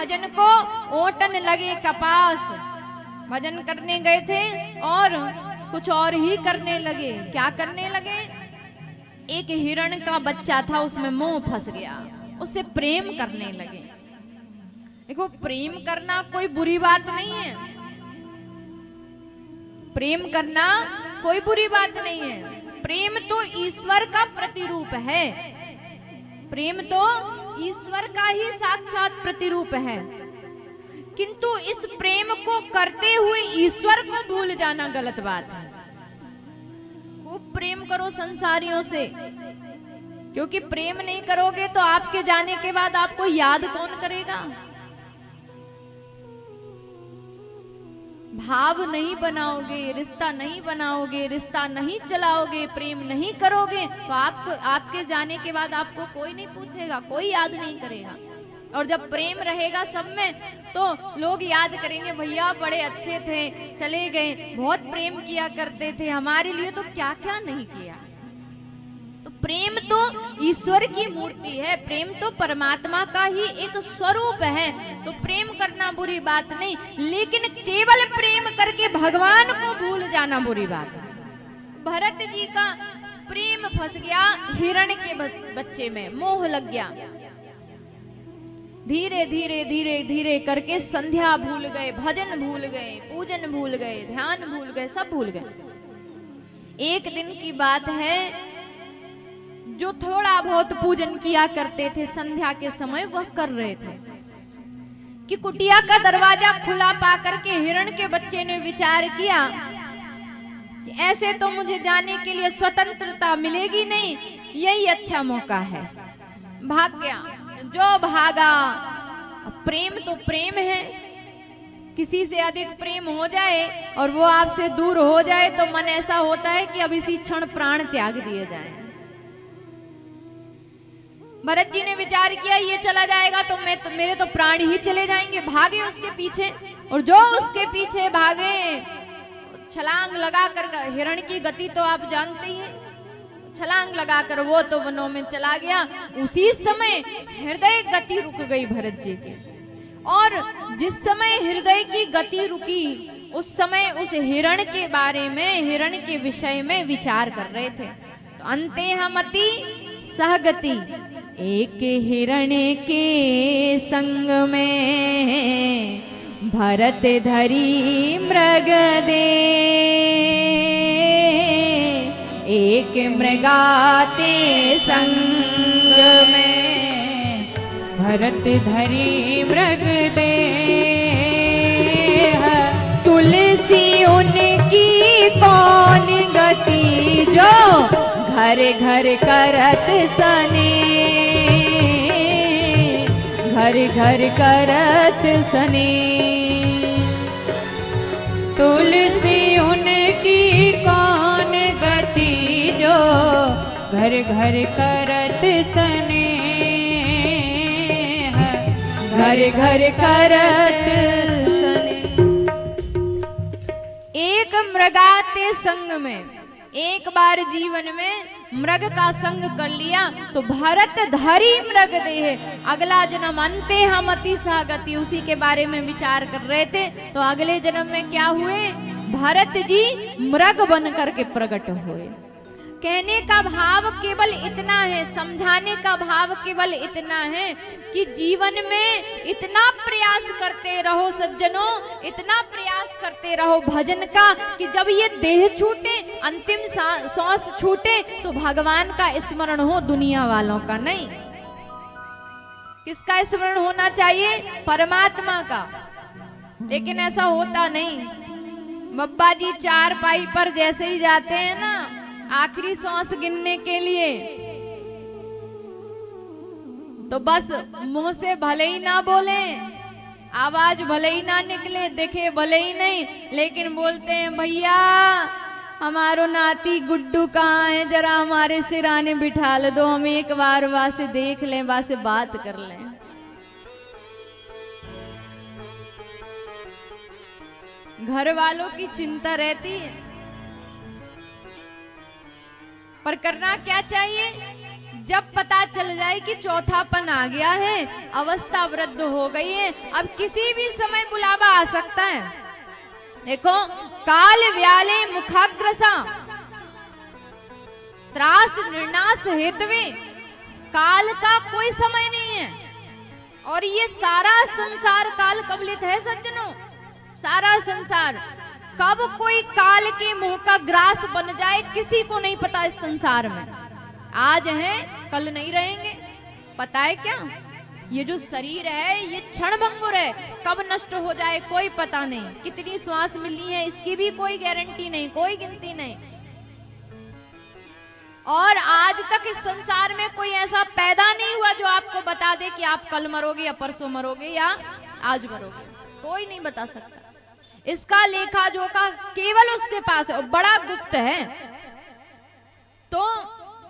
भजन को ओटन लगे कपास। भजन करने गए थे और कुछ और ही करने लगे। क्या करने लगे? एक हिरण का बच्चा था, उसमें मोह फंस गया, उससे प्रेम करने लगे। देखो, प्रेम करना कोई बुरी बात नहीं है, प्रेम करना कोई बुरी बात नहीं है। प्रेम तो ईश्वर का प्रतिरूप है, प्रेम तो ईश्वर का ही साक्षात प्रतिरूप है। किंतु इस प्रेम को करते हुए ईश्वर को भूल जाना गलत बात है। खूब प्रेम करो संसारियों से, क्योंकि प्रेम नहीं करोगे तो आपके जाने के बाद आपको याद कौन करेगा। भाव नहीं बनाओगे, रिश्ता नहीं बनाओगे, रिश्ता नहीं चलाओगे, प्रेम नहीं करोगे तो आपके जाने के बाद आपको कोई नहीं पूछेगा, कोई याद नहीं करेगा। और जब प्रेम रहेगा सब में तो लोग याद करेंगे, भैया बड़े अच्छे थे, चले गए, बहुत प्रेम किया करते थे, हमारे लिए तो क्या क्या नहीं किया। तो प्रेम तो ईश्वर की मूर्ति है, प्रेम तो परमात्मा का ही एक स्वरूप है। तो प्रेम करना बुरी बात नहीं, लेकिन केवल प्रेम करके भगवान को भूल जाना बुरी बात है। भरत जी का प्रेम फंस गया हिरण के बच्चे में, मोह लग गया। धीरे धीरे धीरे धीरे करके संध्या भूल गए, भजन भूल गए, पूजन भूल गए, ध्यान भूल गए, सब भूल गए। एक दिन की बात है, जो थोड़ा बहुत पूजन किया करते थे संध्या के समय वह कर रहे थे कि कुटिया का दरवाजा खुला पाकर के हिरण के बच्चे ने विचार किया कि ऐसे तो मुझे जाने के लिए स्वतंत्रता मिलेगी नहीं, यही अच्छा मौका है। भाग गया, जो भागा। प्रेम तो प्रेम है, किसी से अधिक प्रेम हो जाए और वो आपसे दूर हो जाए तो मन ऐसा होता है कि अब इसी क्षण प्राण त्याग दिए जाए। भरत जी ने विचार किया ये चला जाएगा तो मेरे तो प्राण ही चले जाएंगे। भागे उसके पीछे, और जो उसके पीछे भागे छलांग लगाकर, हिरण की गति तो आप जानते ही हैं, छलांग लगाकर वो तो वनों में चला गया। उसी समय हृदय गति रुक गई भरत जी की, और जिस समय हृदय की गति रुकी उस समय उस हिरण के बारे में, हिरण के विषय में विचार कर रहे थे। तो अंते हमति सहगति, एक हिरण के संग में भरत धरी मृग दे, एक मृगाते संग में भरत धरी मृग दे। तुलसी उनकी कौन गति, जो घर घर करत सने, घर घर करत सने। तुलसी उनकी कौन गति, जो घर घर करत सने, घर घर करत सने। एक मृगाते संग में, एक बार जीवन में मृग का संग कर लिया तो भरत धरी मृग देह, अगला जन्म अंते हमति सहगति, उसी के बारे में विचार कर रहे थे। तो अगले जन्म में क्या हुए? भरत जी मृग बन करके प्रकट हुए। कहने का भाव केवल इतना है, समझाने का भाव केवल इतना है कि जीवन में इतना प्रयास करते रहो सज्जनों, इतना प्रयास करते रहो भजन का कि जब ये देह छूटे, अंतिम सांस छूटे तो भगवान का स्मरण हो, दुनिया वालों का नहीं। किसका स्मरण होना चाहिए? परमात्मा का। लेकिन ऐसा होता नहीं। बब्बा जी चारपाई पर जैसे ही जाते हैं ना आखिरी सांस गिनने के लिए, तो बस मुंह से भले ही ना बोले, आवाज भले ही ना निकले, दिखे भले ही नहीं, लेकिन बोलते हैं भैया हमारो नाती गुड्डू कहाँ है, जरा हमारे सिराने बिठा ले दो, हम एक बार वहां से देख लें, वहां से बात कर लें। घर वालों की चिंता रहती है, पर करना क्या चाहिए? जब पता चल जाए कि चौथापन आ गया है, अवस्था वृद्ध हो गई है, अब किसी भी समय बुलावा आ सकता है। देखो, काल व्याले मुखाग्रसा त्रास निर्नाश हेतवे, काल का कोई समय नहीं है। और ये सारा संसार काल कबलित है सज्जनों, सारा संसार। कब कोई काल के मुंह का ग्रास बन जाए किसी को नहीं पता इस संसार में। आज हैं कल नहीं रहेंगे। पता है क्या, ये जो शरीर है ये क्षणभंगुर है, कब नष्ट हो जाए कोई पता नहीं। कितनी श्वास मिली है इसकी भी कोई गारंटी नहीं, कोई गिनती नहीं। और आज तक इस संसार में कोई ऐसा पैदा नहीं हुआ जो आपको बता दे कि आप कल मरोगे या परसों मरोगे या आज मरोगे। कोई नहीं बता सकता। इसका लेखा जोखा केवल उसके पास है और बड़ा गुप्त है। तो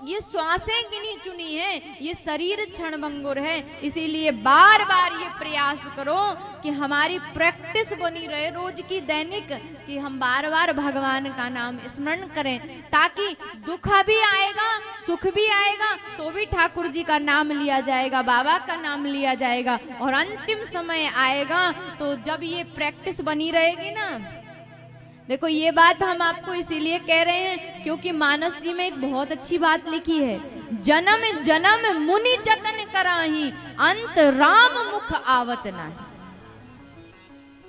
ये श्वासें गिनी चुनी है, ये शरीर क्षणभंगुर है। इसीलिए बार बार ये प्रयास करो कि हमारी प्रैक्टिस बनी रहे रोज की दैनिक, कि हम बार बार भगवान का नाम स्मरण करें, ताकि दुख भी आएगा सुख भी आएगा तो भी ठाकुर जी का नाम लिया जाएगा, बाबा का नाम लिया जाएगा। और अंतिम समय आएगा तो जब ये प्रैक्टिस बनी रहेगी ना, देखो ये बात हम आपको इसीलिए कह रहे हैं क्योंकि मानस जी में एक बहुत अच्छी बात लिखी है, जन्म जन्म मुनि जतन कराही, अंत राम मुख आवत नाही।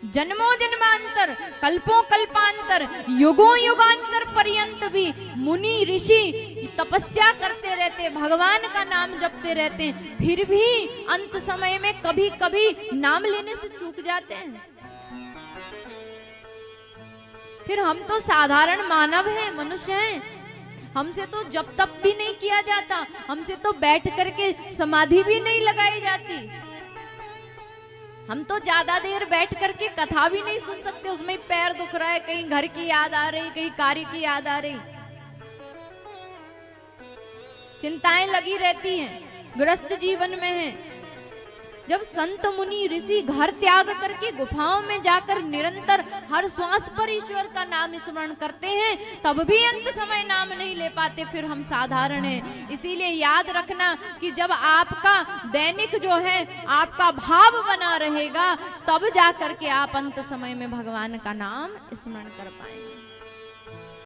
जन्मों जन्मांतर, कल्पों कल्पांतर, युगों युगांतर पर्यंत भी मुनि ऋषि तपस्या करते रहते, भगवान का नाम जपते रहते हैं, फिर भी अंत समय में कभी कभी नाम लेने से चूक जाते हैं। फिर हम तो साधारण मानव हैं, मनुष्य हैं, हमसे तो जब तप भी नहीं किया जाता, हमसे तो बैठ करके समाधि भी नहीं लगाई जाती, हम तो ज्यादा देर बैठ करके कथा भी नहीं सुन सकते, उसमें पैर दुख रहा है, कहीं घर की याद आ रही, कहीं कार्य की याद आ रही, चिंताएं लगी रहती हैं, गृहस्थ जीवन में है। जब संत मुनि ऋषि घर त्याग करके गुफाओं में जाकर निरंतर हर श्वास पर ईश्वर का नाम स्मरण करते हैं, तब भी अंत समय नाम नहीं ले पाते, फिर हम साधारण हैं। इसीलिए याद रखना कि जब आपका दैनिक जो है आपका भाव बना रहेगा, तब जा करके आप अंत समय में भगवान का नाम स्मरण कर पाएंगे।